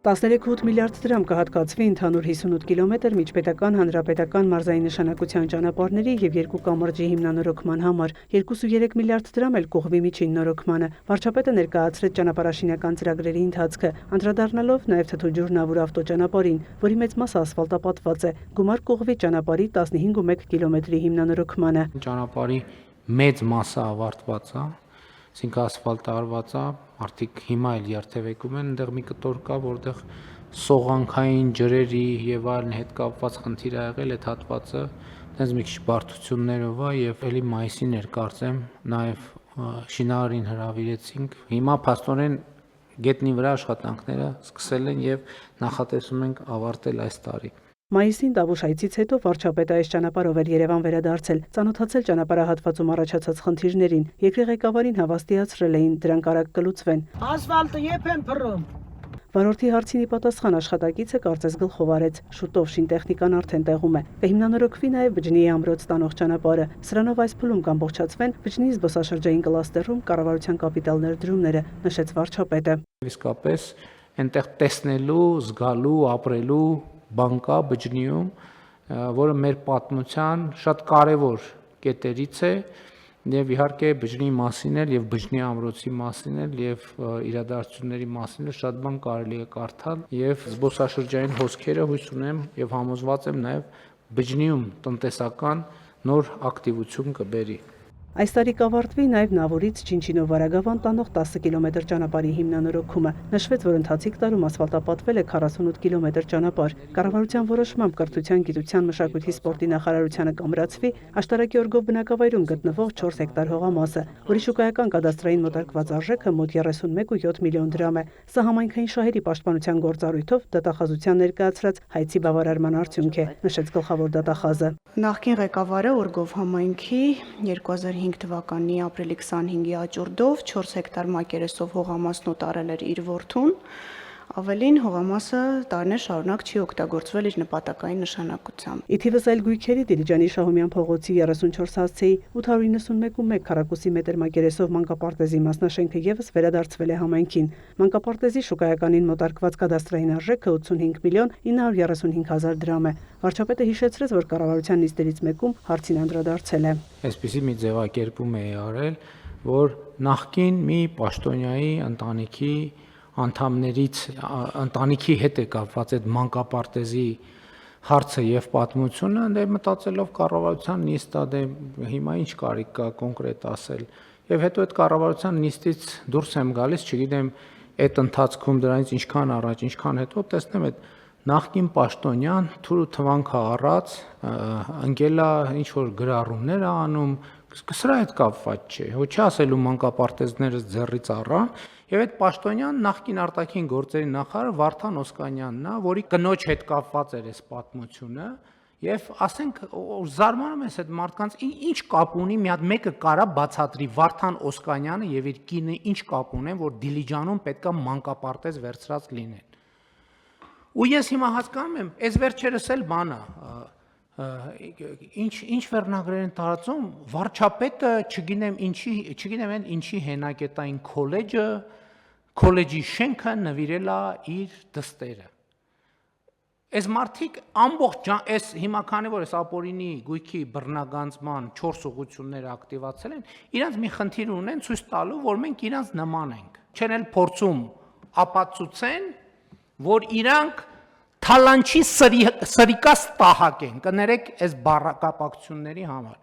13.8 միլիարդ դրամ կհատկացվի ընդհանուր 58 կիլոմետր միջպետական հանրապետական մարզային նշանակության ճանապարհների եւ երկու կամրջի հիմնանորոգման համար, 2.3 միլիարդ դրամ էլ կողմի միջին նորոգմանը։ Վարչապետը ներկայացրեց ճանապարհաշինական ծրագրերի ընթացքը, անդրադառնալով նաեւ Թթուջուր-Նավուր ավտոճանապարհին, որի մեծ մասը ասֆալտապատված է, գումար կողմի ճանապարհի 15.1 կիլոմետրի հիմնանորոգմանը։ Ճանապարհի մեծ մասը ավարտված է, այսինքն ասֆալտարված է, մարդիկ հիմա էլ երթևեկում են, այնտեղ մի կտոր կա, որտեղ սողանքային ջրերի եւ այլն հետ կապված խնդիր ա եղել այդ հատվածը, այնպես մի քիչ բարդություններով է եւ էլի մայիսին էր կարծեմ, նաեւ շինարարին հրավիրեցինք։ Հիմա փաստորեն գետնի վրա աշխատանքները սկսել են եւ նախատեսում ենք ավարտել այս տարի։ Մայիսին Տավուշ այցից հետո վարչապետը այս ճանապարհով էր Երևան վերադարձել, ծանոթացել ճանապարհահատվածում առաջացած խնդիրներին, երկրի ղեկավարին հավաստիացրել էին դրանք արագ կլուծվեն։ Ասֆալտը երբ են փռում։ Վարորդի հարցին ի պատասխան աշխատակիցը կարծես գլխով արեց, շուտով շինտեխնիկան արդեն տեղում է։ Կհիմնանորոգվի նաև Բջջնիի ամրոց տանող ճանապարհը։ Սրանով այս փուլում կամբողջացվեն Բջջնիի զբոսաշրջային կլաստերում կառավարության կապիտալ ներդրումները, նշեց վարչապետը։ Իսկապես այնտեղ տեսնելու, զգալու, ապրելու բան կա Բջջնիում, որը մեր պատմության շատ կարևոր կետերից է եւ իհարկե Բջջնիի մասին էլ եւ Բջջնի ամրոցի մասին էլ եւ իրադարձությունների մասին էլ շատ բան կարելի է կարդալ եւ զբոսաշրջային հոսքերը հույս ունեմ եւ համոզված եմ նաեւ Բջջնիում տնտեսական նոր ակտիվություն կբերի։ Այս տարի կավարտվի նաև Նավուրից Չինչինով Վարագավան տանող 10 կիլոմետր ճանապարհի հիմնանորոգումը։ Նշվեց, որ ընթացիկ տարում ասֆալտապատվել է 48 կիլոմետր ճանապարհ։ Կառավարության որոշմամբ կրթության, գիտության, մշակույթի, սպորտի նախարարությանը կամրացվի աշտարակի օրգով բնակավայրում գտնվող 4 հեկտար հողամասը, որի շուկայական կադաստրային մոտարկված արժեքը մոտ 31.7 միլիոն դրամ է։ Սա համայնքային շահերի պաշտպանության գործառույթով դատախազության ներկայացրած հայցի բավարարման արդյունք է, նշեց գլխավոր դատախազը։ Նախկին ղեկավարը օրգով համայնքի 2005 թվականի ապրիլի 25-ի աճուրդով 4 հեկտար մակերեսով հողամասն օտարել էր իր որդուն, ավելին հողամասը տարիներ շարունակ չի օգտագործվել իր նպատակային նշանակությամբ։ Ի թիվս այլ գույքերի Դիլիջանի Շահումյան փողոցի 34 հասցեի 891.1 քառակուսի մետր մակերեսով մանկապարտեզի մասնաշենքը եւս վերադարձվել է համայնքին։ Մանկապարտեզի շուկայականին մոտարկված կադաստրային արժեքը 85 միլիոն 935 հազար դրամ է։ Վարչապետը հիշեցրեց, որ կառավարության նիստերից մեկում հարցին անդրադարձել է։ Այսպիսի մի ձևակերպում է արել, որ նախկին մի պաշտոնյայի ընտանիքի հետ է կապված այդ մանկապարտեզի հարցը եւ պատմությունը, դե մտածելով կառավարության նիստա, դե հիմա ինչ կարիք կա կոնկրետ ասել։ Եվ հետո այդ կառավարության նիստից դուրս եմ գալիս, չգիտեմ, այդ ընթացքում դրանից ինչքան առաջ, ինչքան հետո տեսնեմ այդ նախկին պաշտոնյան թուրու թվանքը առած ընկելա ինչ որ գրառումներ անում, սրա հետ կապված չէ։ Ոչ ասելու մանկապարտեզները ձեռից առան, եւ այդ պաշտոնյան նախկին արտաքին գործերի նախարար Վարդան Օսկանյանն է, որի կնոջ հետ կապված էր այս պատմությունը, եւ ասենք զարմանում ես այդ մարդկանց ինչ կապ ունի, մի հատ մեկը կարա բացատրի Վարդան Օսկանյանը եւ իր կինը ինչ կապ ունեն, որ Դիլիջանում պետքա մանկապարտեզ վերցրած լինեն։ Ու ես հիմա հասկանում եմ, այս վերջերս էլ բան է, ինչ վերնագրեր են տարածում, վարչապետը, չգիտեմ ինչի հենակետային քոլեջի շենքը նվիրել է իր դստերը։ Այս մարդիկ ամբողջ այս հիմա քանի որ այս ապօրինի գույքի բռնագանձման 4 ուղղությունները ակտիվացել են, իրանց մի խնդիր ունեն ցույց տալու, որ մենք իրանց նման ենք։ Չեն էլ փորձում ապացուցեն, որ իրանք թալանչի սրիկաս տահակ են, կներեք այս բառակապակցությունների համար։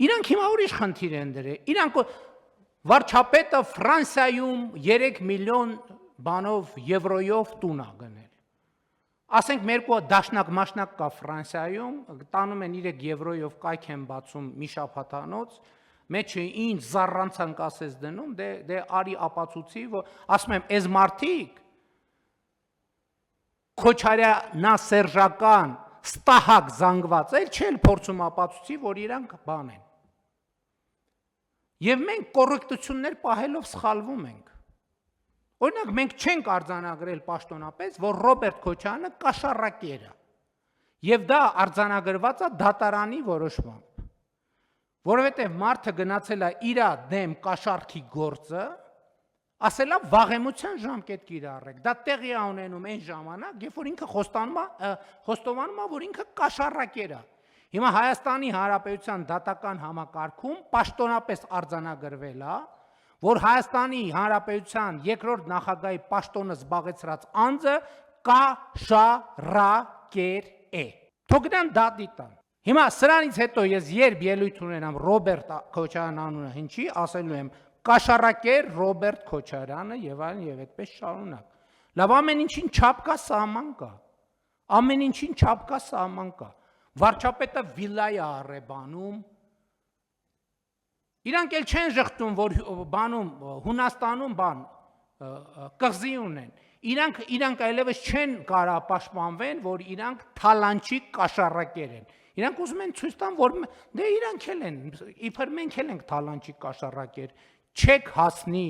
Իրանք հիմա ուրիշ խնդիր են դրել։ Իրանք վարչապետը Ֆրանսիայում 3 միլիոն բանով եվրոյով տուն է գնել։ Ասենք մերկու դաշնակ կա Ֆրանսիայում, տանում են 3 եվրոյով կայք են բացում մի շաբաթանոց, մեջը ինչ զառանցանք ասես դնում, դե արի ապացուցի, որ ասում եմ, այս մարդիկ քոչարյանասերժական ստահակ զանգված էլ չեն փորձում ապացուցի, որ իրանք բան են։ Եվ մենք կոռեկտություններ պահելով սխալվում ենք։ Օրինակ մենք չենք արձանագրել պաշտոնապես, որ Ռոբերտ Քոչարյանը կաշառակեր է։ Եվ դա արձանագրված է դատարանի որոշմամբ։ Որովհետև մարդը գնացել է իր դեմ կաշառքի գործը, ասելա վաղեմության ժամկետ կիրառեք։ Դա տեղի է ունենում այն ժամանակ, երբ որ ինքը խոստովանում է, որ ինքը կաշառակեր է։ Հիմա Հայաստանի Հանրապետության դատական համակարգում պաշտոնապես արձանագրվել է, որ Հայաստանի Հանրապետության երկրորդ նախագահի պաշտոնը զբաղեցրած անձը կաշառակեր է։ Թող գնան դատի տան։ Հիմա սրանից հետո ես երբ ելույթ ունենամ Ռոբերտ Քոչարյան անունը հնչի, ասելու եմ կաշառակեր Ռոբերտ Քոչարյանը եւ այլն եւ այդպես շարունակ։ Լավ, ամեն ինչին չափ կա, սահման կա։ Ամեն ինչին չափ կա, սահման կա։ Վարչապետը վիլա է առեբանում։ Իրանք էլ չեն ժխտում, որ բանում Հունաստանում կղզի ունեն։ Իրանք այլևս չեն կարա պաշտպանվեն, որ իրանք թալանչի կաշառակեր են։ Իրանք ուզում են ցույց տան, որ դե իրանք էլ են, իբր մենք էլ ենք թալանչի կաշառակեր, չեք հասնի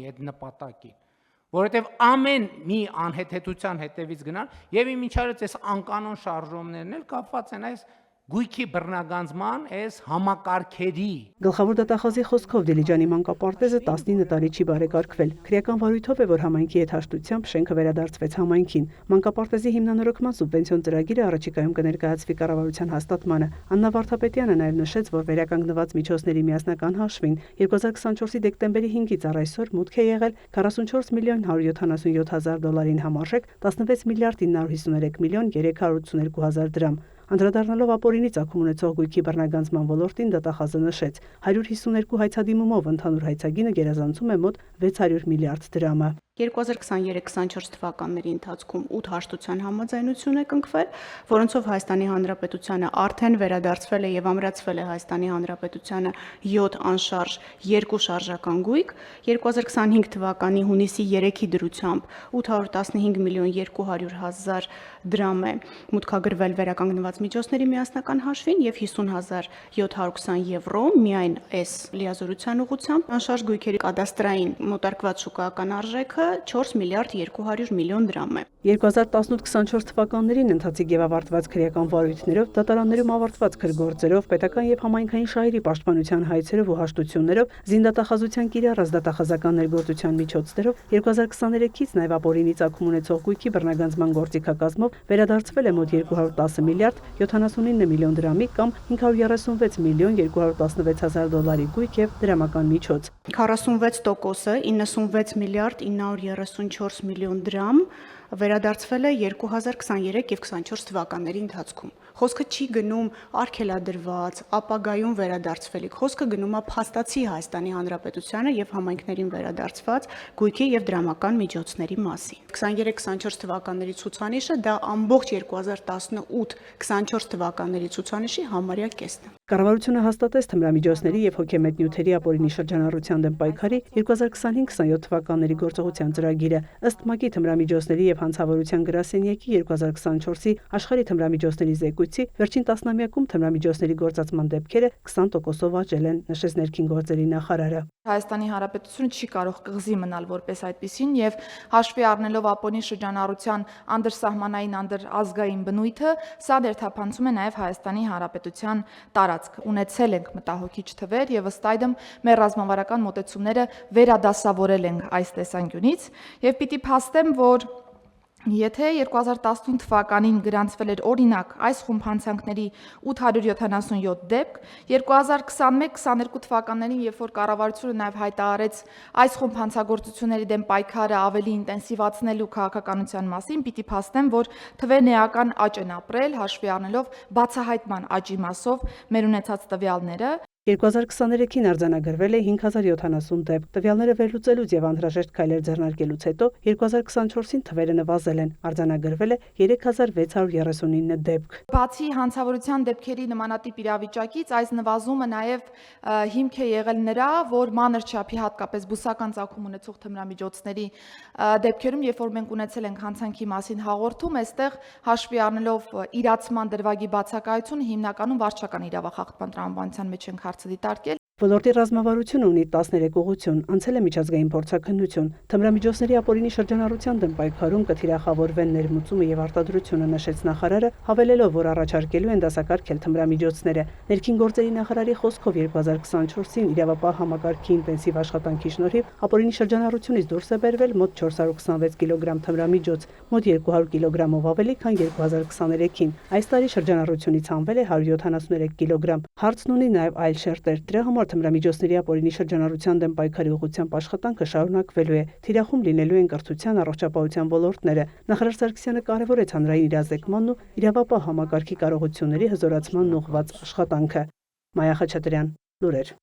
այդ նպատակին, որովհետև ամեն մի անհեթեթության հետևից գնան, եւ իմիջիայլոց այս անկանոն շարժումներն էլ կապված են այս գույքի բռնագանձման այս համակարգերի։ Գլխավոր դատախազի խոսքով Դիլիջանի մանկապարտեզը 19 տարի չի բարեկարգվել։ Քրեական վարույթով է, որ համայնքի հետ հաշտությամբ շենքը վերադարձվեց համայնքին։ Մանկապարտեզի հիմնանորոգման սուբվենցիոն ծրագիրը առաջիկայում կներկայացվի կառավարության հաստատմանը։ Աննա Վարդապետյանը նաև նշեց, որ վերականգնված միջոցների միասնական հաշվին 2024-ի դեկտեմբերի 5-ից առ այսօր մուտք է եղել 44 միլիոն 177 հազար դոլարին համարժեք 16 միլիարդ 953 միլիոն 382 հազար դրամ։ Անդրադառնալով ապօրինի ծագում ունեցող գույքի բռնագանձման ոլորտին դատախազը նշեց 152 հայցադիմումով ընդհանուր հայցագինը գերազանցում է մոտ 600 միլիարդ դրամը։ 2023-24 թվականների ընթացքում 8 հաշտության համաձայնություն է կնքվել, որոնցով Հայաստանի Հանրապետությանը արդեն վերադարձվել է եւ ամրացվել է Հայաստանի Հանրապետությանը 7 անշարժ 2 շարժական գույք, 2025 թվականի հունիսի 3-ի դրությամբ 815 միլիոն 200 հազար դրամ է մուտքագրվել վերականգնված միջոցների միասնական հաշվին եւ 50.720 եվրո միայն այս լիազորության ուղղությամբ անշարժ գույքերի կադաստրային մոտարկված շուկայական արժեքը 4 միլիարդ 200 միլիոն դրամ է։ 2018-24 թվականներին ընթացիկ եւ ավարտված քրեական վարույթներով, դատարաններում ավարտված քրգործերով, պետական եւ համայնքային շահերի պաշտպանության հայցերով ու հաշտություններով, զինդատախազության կիրառած դատախազական ներգործության միջոցներով 2023-ից նաեւ ապօրինի ծագում ունեցող գույքի բռնագանձման գործիքակազմով վերադարձվել է մոտ 210 միլիարդ 79 միլիոն դրամի կամ 536 միլիոն 216 հազար դոլարի գույք եւ դրամական միջոց։ 46%-ը 96 միլիարդ 934 միլիոն դրամ վերադարձվել է 2023 եւ 24 թվականների ընթացքում։ Խոսքը չի գնում արգելադրված, ապագայում վերադարձվելիք, խոսքը գնում է փաստացի Հայաստանի Հանրապետությանը եւ համայնքներին վերադարձված գույքի եւ դրամական միջոցների մասին։ 23-24 թվականների ցուցանիշը դա ամբողջ 2018-24 թվականների ցուցանիշի համարյա կեսն է։ Կառավարությունը հաստատեց թմրամիջոցների եւ հոգեմետ նյութերի ապօրինի շրջանառության դեմ պայքարի 2025-27 թվականների գործողության ծրագիրը։ Ըստ ՄԱԿ-ի թմրամիջոցների եւ հանցավորության գրասենյակի 2024-ի աշխարհի թմրամիջոցների զեկույցի վերջին տասնամյակում թմրամիջոցների գործածման դեպքերը 20%-ով աճել են, նշեց ներքին գործերի նախարարը։ Հայաստանի Հանրապետությունը չի կարող կղզի մնալ որպես այդպիսին եւ հաշվի առնելով ապօրինի շրջանառության անդրսահմանային անդրազգային բնույթը, սա դերթափանցում է նաեւ Հայաստանի Հանրապետության տարածք։ Ունեցել ենք մտահոգիչ թվեր եւ ըստ այդմ մեր ռազմավարական մոտեցումները վերադասավորել ենք այս տեսանկյունից եւ պիտի փաստեմ, որ եթե 2018 թվականին գրանցվել էր օրինակ այս խումբ հանցանքների 877 դեպք, 2021-22 թվականներին, երբ որ կառավարությունը նաև հայտարարեց այս խումբ հանցագործությունների դեմ պայքարը ավելի ինտենսիվացնելու քաղաքականության մասին, պիտի փաստեմ, որ թվերն էական աճ են ապրել, հաշվի առնելով բացահայտման աճի մասով մեր ունեցած տվյալները։ 2023-ին արձանագրվել է 5070 դեպք։ Տվյալները վերլուծելուց եւ անհրաժեշտ քայլեր ձեռնարկելուց հետո 2024-ին թվերը նվազել են, արձանագրվել է 3639 դեպք։ Բացի հանցավորության դեպքերի նմանատիպ իրավիճակից, այս նվազումը նաեւ հիմք է եղել նրա, որ մանր չափի հատկապես բուսական ծագում ունեցող թմրամիջոցների դեպքերում, երբ որ մենք ունեցել ենք հանցանքի մասին հաղորդում, այստեղ հաշվի առնելով իրացման դրվագի բացակայությունը հիմնականում վարչական իրավախախտման տրամաբանության մեջ ենք հարցը դիտարկել։ Ոլորտի ռազմավարությունը ունի 13 ուղղություն, անցել է միջազգային փորձաքննություն, թմրամիջոցների ապօրինի շրջանառության դեմ պայքարում կթիրախավորվեն ներմուծումը եւ արտադրությունը, նշեց նախարարը, հավելելով, որ առաջարկելու են դասակարգել թմրամիջոցները։ Ներքին գործերի նախարարի խոսքով 2024-ին իրավապահ համակարգի ինտենսիվ աշխատանքի շնորհիվ ապօրինի շրջանառությունից դուրս է բերվել մոտ 426 կիլոգրամ թմրամիջոց, մոտ 200 կիլոգրամով ավելի, քան 2023-ին։ Այս տարի շրջանառությունից հանվել է 173 կիլոգրամ։ Հարցն ունի նաեւ այլ շերտեր։ Դրա համար թմրամիջոցների ապօրինի շրջանառության դեմ պայքարի ուղղությամբ աշխատանքը շարունակվելու է։ Թիրախում լինելու են կրթության, առողջապահության ոլորտները։ Նախարար Սարգսյանը կարևորեց հանրային իրազեկմանն ու իրավապահ համակարգի կարողությունների հզորացմանն ուղղված աշխատանքը։ Մայա Խաչատրյան, լուրեր։